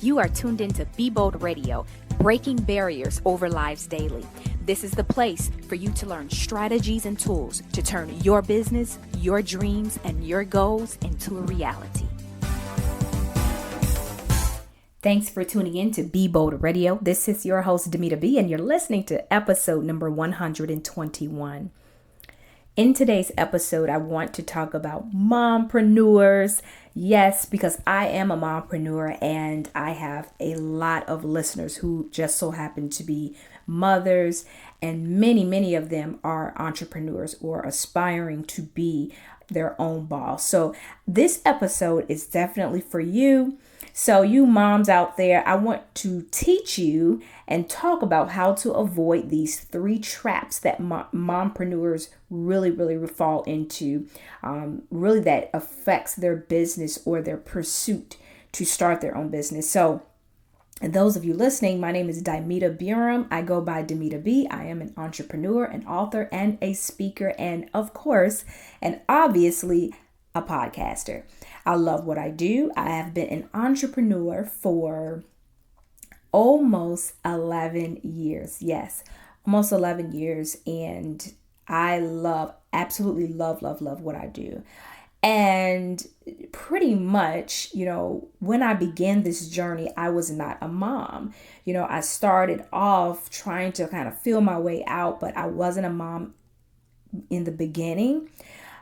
You are tuned into Be Bold Radio, breaking barriers over lives daily. This is the place for you to learn strategies and tools to turn your business, your dreams, and your goals into a reality. Thanks for tuning in to Be Bold Radio. This is your host, Dymeata B, and you're listening to episode number 121. In today's episode, I want to talk about mompreneurs. Yes, because I am a mompreneur and I have a lot of listeners who just so happen to be mothers, and many of them are entrepreneurs or aspiring to be their own boss. So this episode is definitely for you. So you moms out there, I want to teach you and talk about how to avoid these 3 traps that mompreneurs really fall into, really that affects their business or their pursuit to start their own business. So and those of you listening, my name is Dymeata B. I go by Dymeata B. I am an entrepreneur, an author, and a speaker, and of course, and obviously, a podcaster. I love what I do. I have been an entrepreneur for almost 11 years. Yes, almost 11 years. And I absolutely love what I do. And pretty much, when I began this journey, I was not a mom. I started off trying to kind of feel my way out, but I wasn't a mom in the beginning.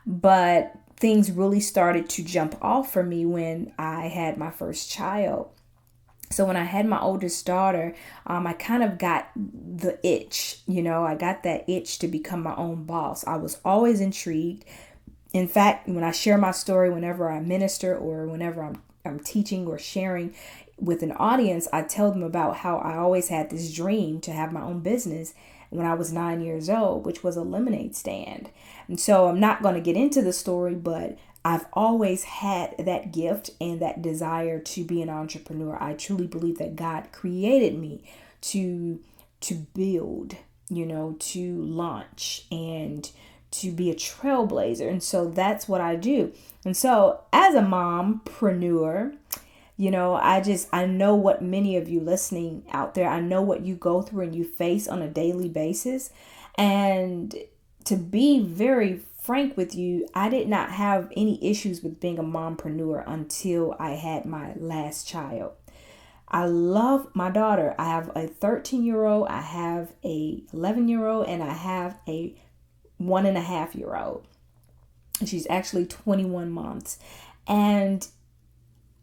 But things really started to jump off for me when I had my first child. So when I had my oldest daughter, I kind of got the itch, I got that itch to become my own boss. I was always intrigued. In fact, when I share my story, whenever I minister or whenever I'm teaching or sharing with an audience, I tell them about how I always had this dream to have my own business when I was 9 years old, which was a lemonade stand. And so I'm not going to get into the story, but I've always had that gift and that desire to be an entrepreneur. I truly believe that God created me to build, to launch and to be a trailblazer. And so that's what I do. And so as a mompreneur, I know what many of you listening out there, I know what you go through and you face on a daily basis. And to be very frank with you, I did not have any issues with being a mompreneur until I had my last child. I love my daughter. I have a 13-year-old, I have a 11-year-old, and I have a 1.5-year-old. She's actually 21 months. And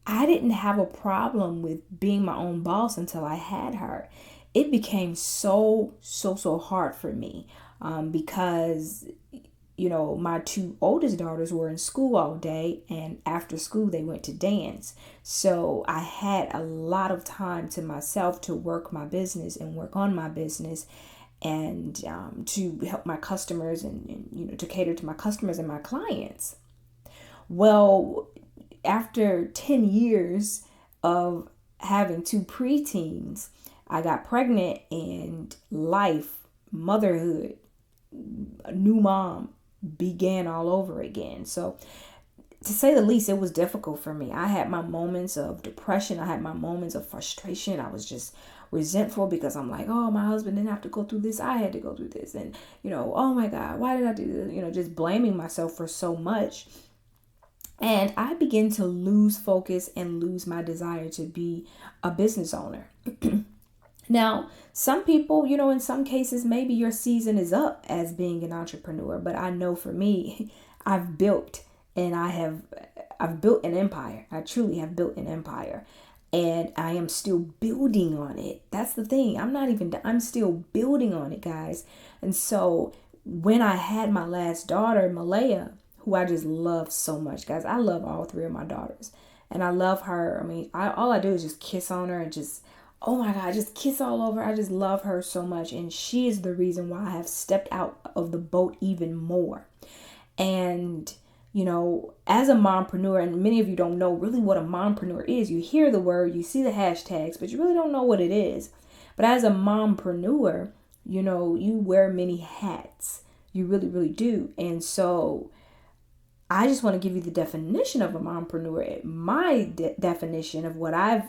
I didn't have a problem with being my own boss until I had her. It became so hard for me because, my 2 oldest daughters were in school all day, and after school they went to dance. So I had a lot of time to myself to work my business and work on my business and to help my customers and to cater to my customers and my clients. Well, after 10 years of having 2 preteens, I got pregnant, and life, motherhood, a new mom began all over again. So to say the least, it was difficult for me. I had my moments of depression. I had my moments of frustration. I was just resentful because I'm like, oh, my husband didn't have to go through this. I had to go through this. And, oh my God, why did I do this? Just blaming myself for so much. And I began to lose focus and lose my desire to be a business owner. Now, some people, in some cases, maybe your season is up as being an entrepreneur. But I know for me, I've built an empire. I truly have built an empire. And I am still building on it. That's the thing. I'm still building on it, guys. And so when I had my last daughter, Malaya, who I just love so much, guys. I love all 3 of my daughters. And I love her. I mean, all I do is just kiss on her and just, oh my God, just kiss all over. I just love her so much. And she is the reason why I have stepped out of the boat even more. And, as a mompreneur, and many of you don't know really what a mompreneur is. You hear the word, you see the hashtags, but you really don't know what it is. But as a mompreneur, you wear many hats. You really do. And so I just want to give you the definition of a mompreneur. My definition of what I've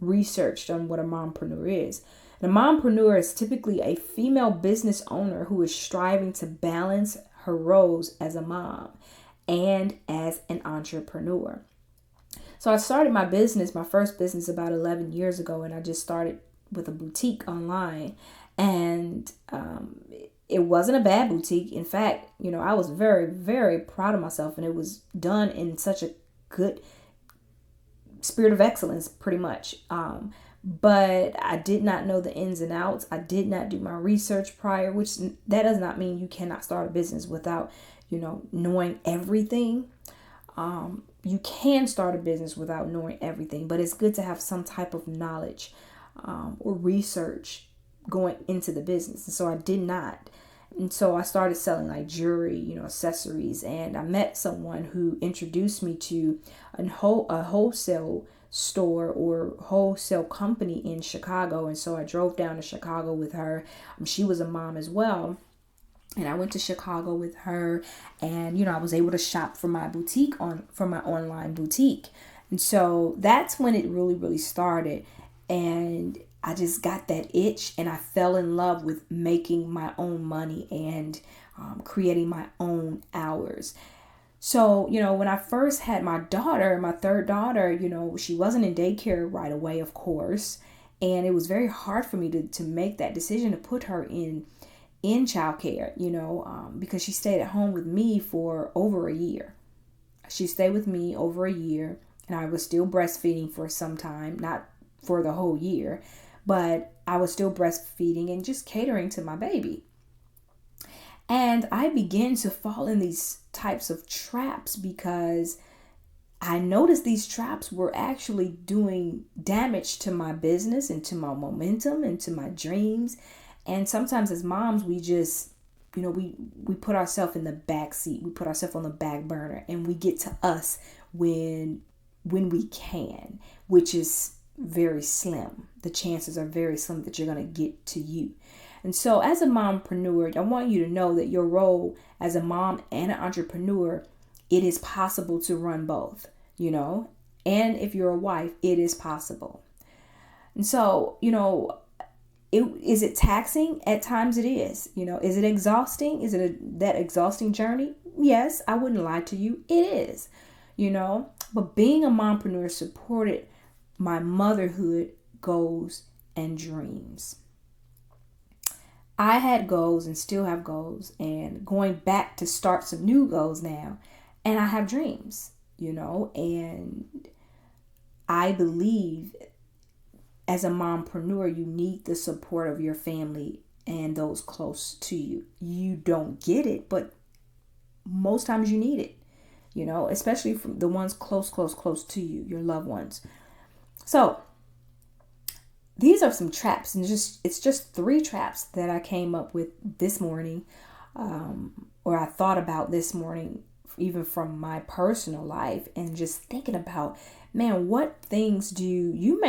researched on what a mompreneur is. And a mompreneur is typically a female business owner who is striving to balance her roles as a mom and as an entrepreneur. So I started my first business about 11 years ago, and I just started with a boutique online. And it wasn't a bad boutique. In fact, I was very, very proud of myself, and it was done in such a good spirit of excellence, pretty much. But I did not know the ins and outs. I did not do my research prior, which that does not mean you cannot start a business without, knowing everything. You can start a business without knowing everything, but it's good to have some type of knowledge or research going into the business. And so I did not. And so I started selling like jewelry, accessories. And I met someone who introduced me to a wholesale store or wholesale company in Chicago. And so I drove down to Chicago with her. She was a mom as well. And I went to Chicago with her, and, I was able to shop for my for my online boutique. And so that's when it really, really started. And I just got that itch, and I fell in love with making my own money and creating my own hours. So, when I first had my daughter, my third daughter, she wasn't in daycare right away, of course. And it was very hard for me to make that decision to put her in childcare, because she stayed at home with me for over a year. She stayed with me over a year, and I was still breastfeeding for some time, not for the whole year, but I was still breastfeeding and just catering to my baby. And I began to fall in these types of traps because I noticed these traps were actually doing damage to my business and to my momentum and to my dreams. And sometimes as moms, we just, we put ourselves in the back seat. We put ourselves on the back burner, and we get to us when we can, which is very slim. The chances are very slim that you're going to get to you. And so as a mompreneur, I want you to know that your role as a mom and an entrepreneur, it is possible to run both, and if you're a wife, it is possible. And so, is it taxing? At times it is. Is it exhausting? Is it that exhausting journey? Yes, I wouldn't lie to you. It is, but being a mompreneur supported my motherhood goals and dreams. I had goals and still have goals, and going back to start some new goals now. And I have dreams, and I believe as a mompreneur, you need the support of your family and those close to you. You don't get it, but most times you need it, especially from the ones close to you, your loved ones. So these are some traps, and it's just 3 traps that I came up with this morning, or I thought about this morning, even from my personal life, and just thinking about, man, what things do you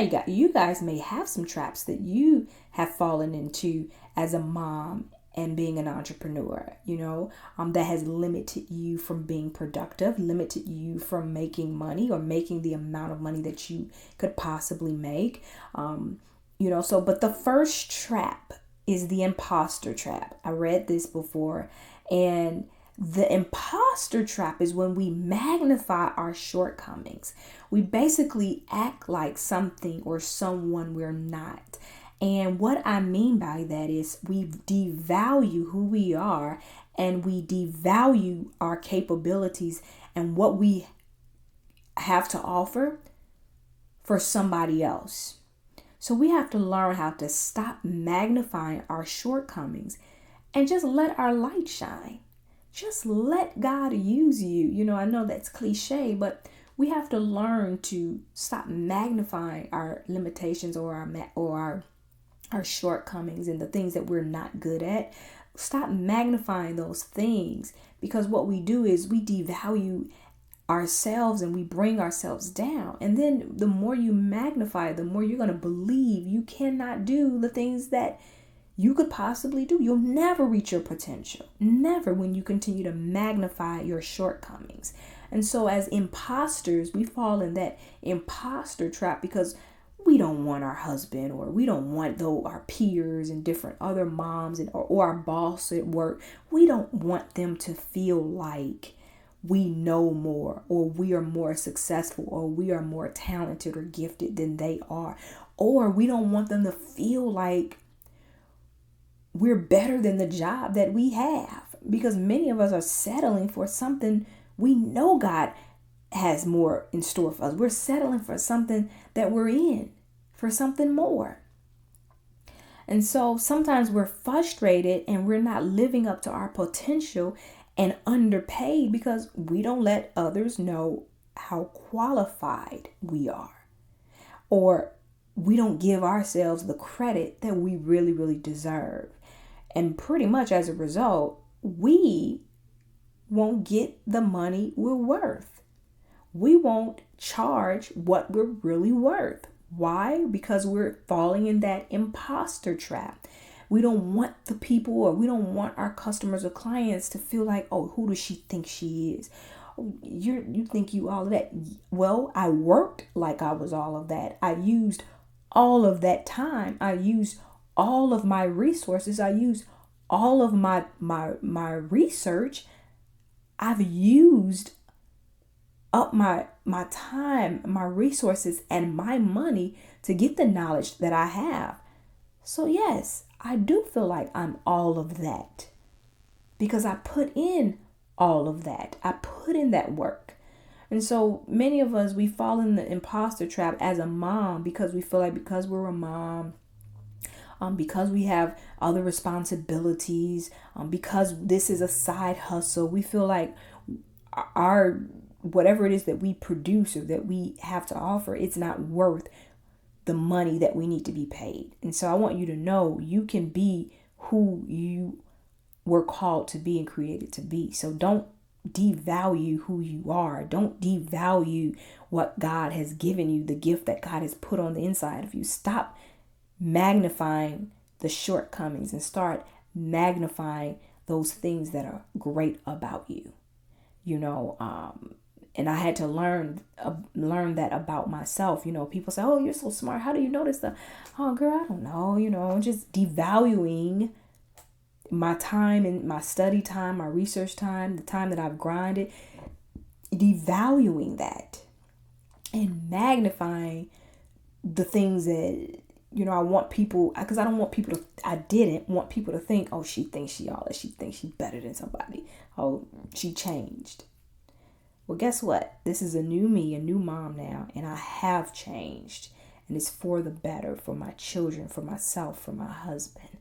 guys may have some traps that you have fallen into as a mom and being an entrepreneur, that has limited you from being productive, limited you from making money or making the amount of money that you could possibly make. But the first trap is the imposter trap. I read this before, and the imposter trap is when we magnify our shortcomings. We basically act like something or someone we're not. And what I mean by that is we devalue who we are, and we devalue our capabilities and what we have to offer for somebody else. So we have to learn how to stop magnifying our shortcomings and just let our light shine. Just let God use you. I know that's cliche, but we have to learn to stop magnifying our limitations or our shortcomings and the things that we're not good at. Stop magnifying those things, because what we do is we devalue ourselves and we bring ourselves down. And then the more you magnify, the more you're going to believe you cannot do the things that you could possibly do. You'll never reach your potential. Never, when you continue to magnify your shortcomings. And so as imposters, we fall in that imposter trap because we don't want our husband, or we don't want our peers and different other moms or our boss at work. We don't want them to feel like we know more, or we are more successful, or we are more talented or gifted than they are. Or we don't want them to feel like we're better than the job that we have, because many of us are settling for something we know God has more in store for us. We're settling for something that we're in, for something more. And so sometimes we're frustrated and we're not living up to our potential and underpaid because we don't let others know how qualified we are, or we don't give ourselves the credit that we really, really deserve. And pretty much as a result, we won't get the money we're worth. We won't charge what we're really worth. Why? Because we're falling in that imposter trap. We don't want the people, or we don't want our customers or clients to feel like, oh, who does she think she is? You think you all of that. Well, I worked like I was all of that. I used all of that time. I used all of my resources. I used all of my research. I've used up my time, my resources, and my money to get the knowledge that I have. So yes, I do feel like I'm all of that because I put in all of that. I put in that work. And so many of us, we fall in the imposter trap as a mom because we feel like because we're a mom, because we have other responsibilities, because this is a side hustle, we feel like our whatever it is that we produce or that we have to offer, it's not worth the money that we need to be paid. And so I want you to know you can be who you were called to be and created to be. So don't devalue who you are. Don't devalue what God has given you, the gift that God has put on the inside of you. Stop magnifying the shortcomings and start magnifying those things that are great about you. And I had to learn that about myself. People say, "Oh, you're so smart. How do you know this stuff?" Oh, girl, I don't know. Just devaluing my time and my study time, my research time, the time that I've grinded, devaluing that and magnifying the things that I want people, because I didn't want people to think, oh, she thinks she all that. She thinks she's better than somebody. Oh, she changed. Well, guess what? This is a new me, a new mom now, and I have changed. And it's for the better, for my children, for myself, for my husband,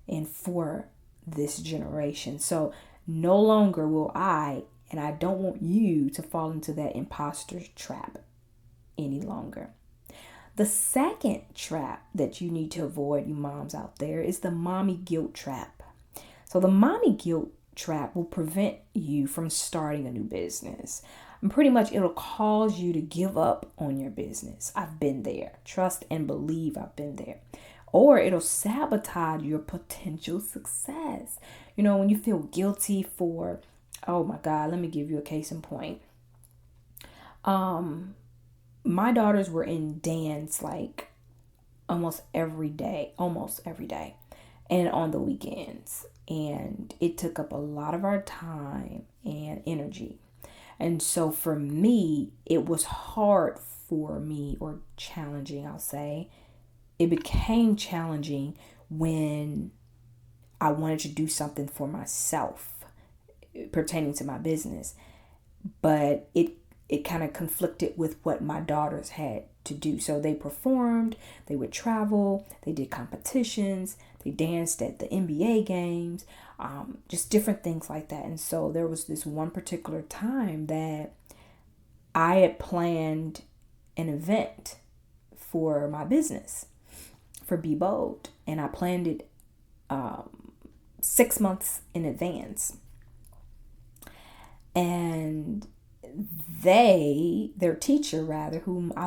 and for this generation. So no longer will I, and I don't want you to fall into that imposter trap any longer. The second trap that you need to avoid, you moms out there, is the mommy guilt trap. So the mommy guilt trap will prevent you from starting a new business. And pretty much it'll cause you to give up on your business. I've been there. Trust and believe I've been there. Or it'll sabotage your potential success. When you feel guilty for, oh my God, let me give you a case in point. My daughters were in dance like almost every day, and on the weekends. And it took up a lot of our time and energy. And so for me, it was hard for me, or challenging, I'll say. It became challenging when I wanted to do something for myself pertaining to my business. But it kind of conflicted with what my daughters had to do. So they performed, they would travel, they did competitions, they danced at the NBA games, just different things like that. And so there was this one particular time that I had planned an event for my business, for Be Bold. And I planned it 6 months in advance. And their teacher rather, whom I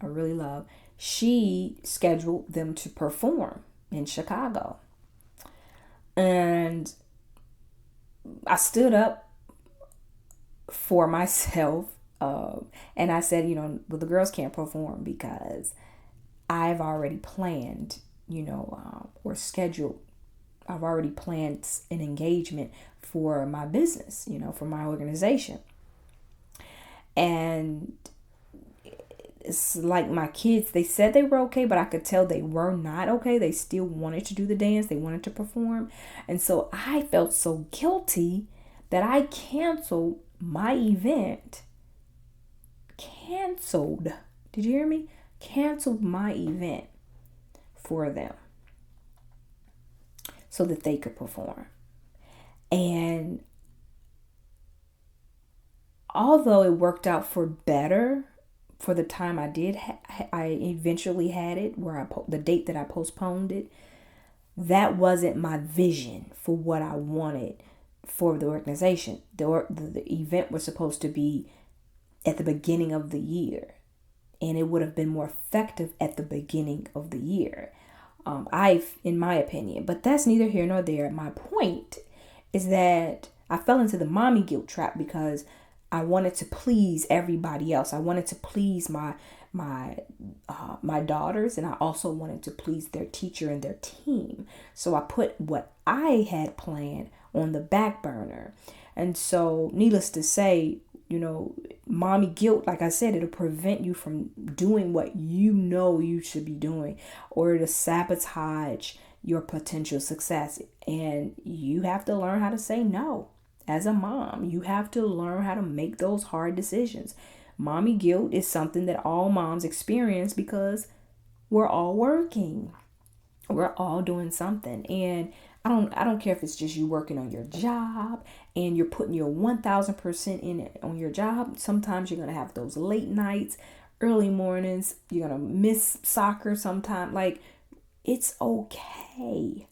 really love, she scheduled them to perform in Chicago. And I stood up for myself and I said, well, the girls can't perform because I've already planned, or scheduled. I've already planned an engagement for my business, for my organization. And it's like my kids, they said they were okay, but I could tell they were not okay. They still wanted to do the dance, they wanted to perform. And so I felt so guilty that I canceled my event. Canceled. Did you hear me? Canceled my event for them so that they could perform. And although it worked out for better for the time I did, I eventually had it where the date that I postponed it, that wasn't my vision for what I wanted for the organization. The event was supposed to be at the beginning of the year, and it would have been more effective at the beginning of the year. In my opinion, but that's neither here nor there. My point is that I fell into the mommy guilt trap because I wanted to please everybody else. I wanted to please my daughters, and I also wanted to please their teacher and their team. So I put what I had planned on the back burner. And so, needless to say, mommy guilt, like I said, it'll prevent you from doing what you should be doing, or to sabotage your potential success. And you have to learn how to say no. As a mom, you have to learn how to make those hard decisions. Mommy guilt is something that all moms experience because we're all working. We're all doing something. And I don't care if it's just you working on your job and you're putting your 1000% in it on your job. Sometimes you're going to have those late nights, early mornings. You're going to miss soccer sometime. Like, it's okay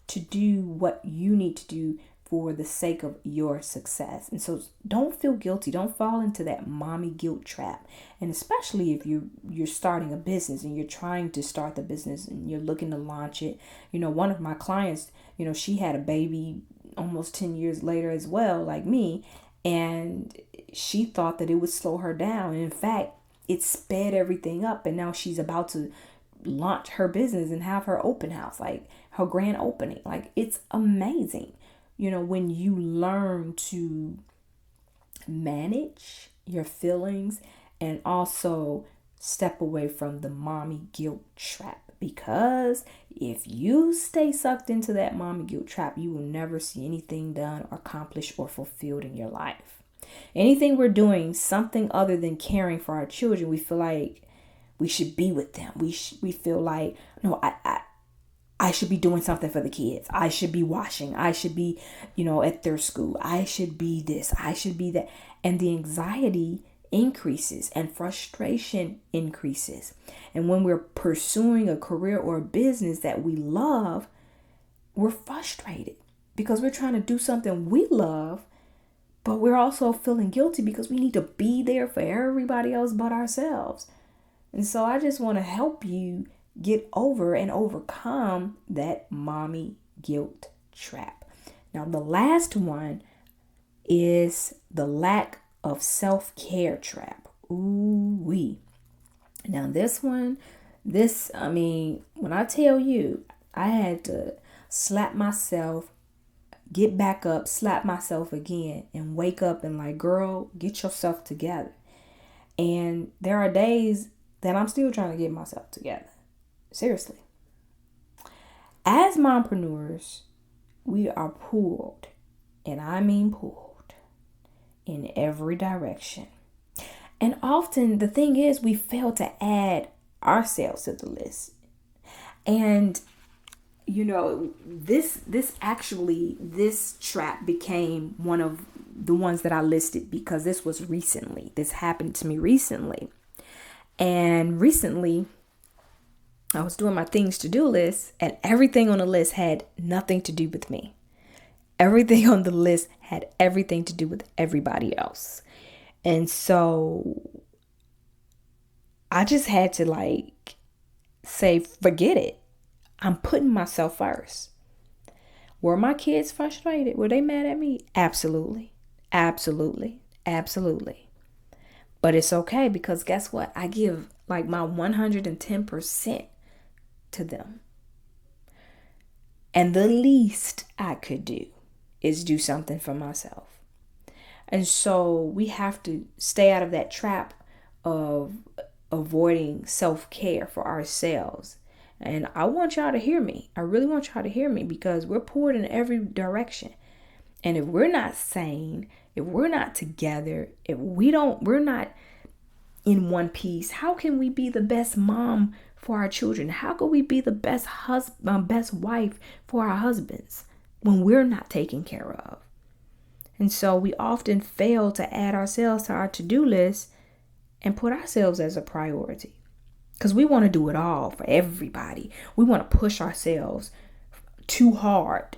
to do what you need to do for the sake of your success. And so don't feel guilty. Don't fall into that mommy guilt trap. And especially if you're starting a business and you're trying to start the business and you're looking to launch it. One of my clients, she had a baby almost 10 years later as well, like me. And she thought that it would slow her down. And in fact, it sped everything up. And now she's about to launch her business and have her open house, like her grand opening. Like, it's amazing. When you learn to manage your feelings and also step away from the mommy guilt trap. Because if you stay sucked into that mommy guilt trap, you will never see anything done or accomplished or fulfilled in your life. Anything we're doing, something other than caring for our children, we feel like we should be with them. We feel like, no, I should be doing something for the kids. I should be washing. I should be, at their school. I should be this. I should be that. And the anxiety increases and frustration increases. And when we're pursuing a career or a business that we love, we're frustrated because we're trying to do something we love, but we're also feeling guilty because we need to be there for everybody else but ourselves. And so I just want to help you get over and overcome that mommy guilt trap. Now, the last one is the lack of self-care trap. Ooh-wee. Now, when I tell you, I had to slap myself, get back up, slap myself again, and wake up and like, girl, get yourself together. And there are days that I'm still trying to get myself together. Seriously. As mompreneurs, we are pulled, and I mean pulled, in every direction. And often the thing is, we fail to add ourselves to the list. And this trap became one of the ones that I listed because this happened to me recently. And recently, I was doing my things to do list, and everything on the list had nothing to do with me. Everything on the list had everything to do with everybody else. And so I just had to say, forget it. I'm putting myself first. Were my kids frustrated? Were they mad at me? Absolutely. Absolutely. Absolutely. But it's okay because guess what? I give my 110% to them. And the least I could do is do something for myself. And so we have to stay out of that trap of avoiding self-care for ourselves. And I want y'all to hear me. I really want y'all to hear me, because we're pulled in every direction. And if we're not sane, if we're not together, if we're not in one piece, how can we be the best mom for our children? How can we be the best husband, best wife for our husbands when we're not taken care of? And so we often fail to add ourselves to our to-do list and put ourselves as a priority, because we want to do it all for everybody. We want to push ourselves too hard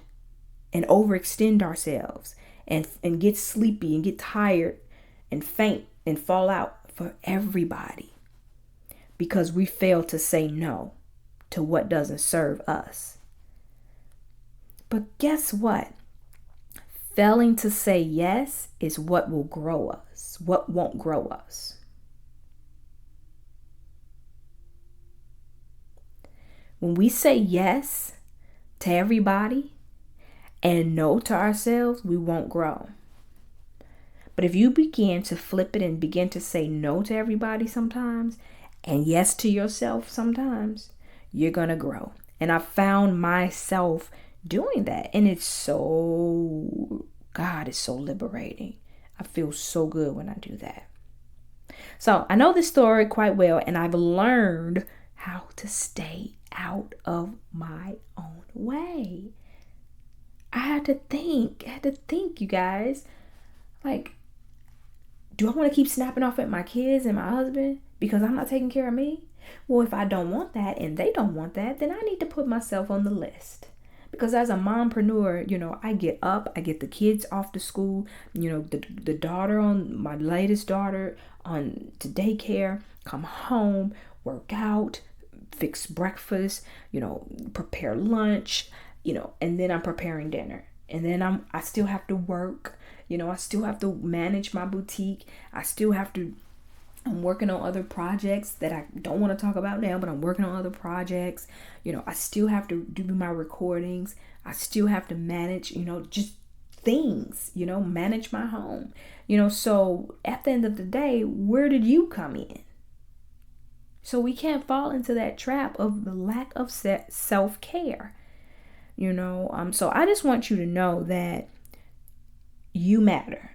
and overextend ourselves and get sleepy and get tired and faint and fall out for everybody, because we fail to say no to what doesn't serve us. But guess what? Failing to say yes is what will grow us, what won't grow us. When we say yes to everybody and no to ourselves, we won't grow. But if you begin to flip it and begin to say no to everybody sometimes and yes to yourself sometimes, you're going to grow. And I found myself doing that. And it's so liberating. I feel so good when I do that. So I know this story quite well, and I've learned how to stay out of my own way. I had to think, you guys. Like, do I want to keep snapping off at my kids and my husband because I'm not taking care of me? Well, if I don't want that and they don't want that, then I need to put myself on the list. Because as a mompreneur, I get up, I get the kids off to school, the daughter, my latest daughter on to daycare, come home, work out, fix breakfast, prepare lunch, and then I'm preparing dinner. And then I still have to work, I still have to manage my boutique. I'm working on other projects that I don't want to talk about now, but I'm working on other projects. I still have to do my recordings. I still have to manage, just things, manage my home. So at the end of the day, where did you come in? So we can't fall into that trap of the lack of self-care. So I just want you to know that you matter.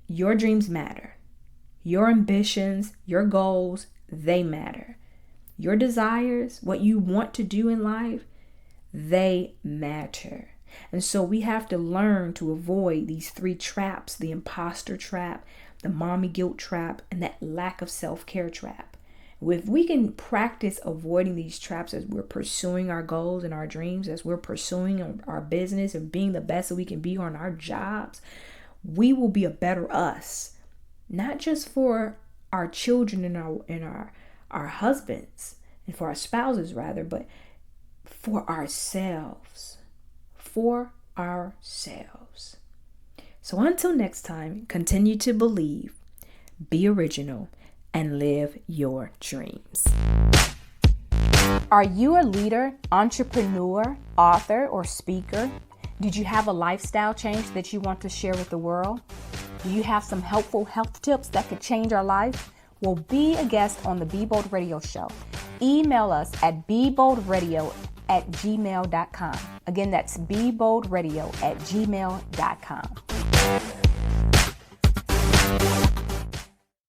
Your dreams matter. Your ambitions, your goals, they matter. Your desires, what you want to do in life, they matter. And so we have to learn to avoid these three traps: the imposter trap, the mommy guilt trap, and that lack of self-care trap. If we can practice avoiding these traps as we're pursuing our goals and our dreams, as we're pursuing our business and being the best that we can be on our jobs, we will be a better us. Not just for our children and our husbands and for our spouses rather, but for ourselves. For ourselves. So until next time, continue to believe, be original, and live your dreams. Are you a leader, entrepreneur, author, or speaker? Did you have a lifestyle change that you want to share with the world? Do you have some helpful health tips that could change our life? Well, be a guest on the Be Bold Radio Show. Email us at beboldradio@gmail.com. Again, that's beboldradio@gmail.com.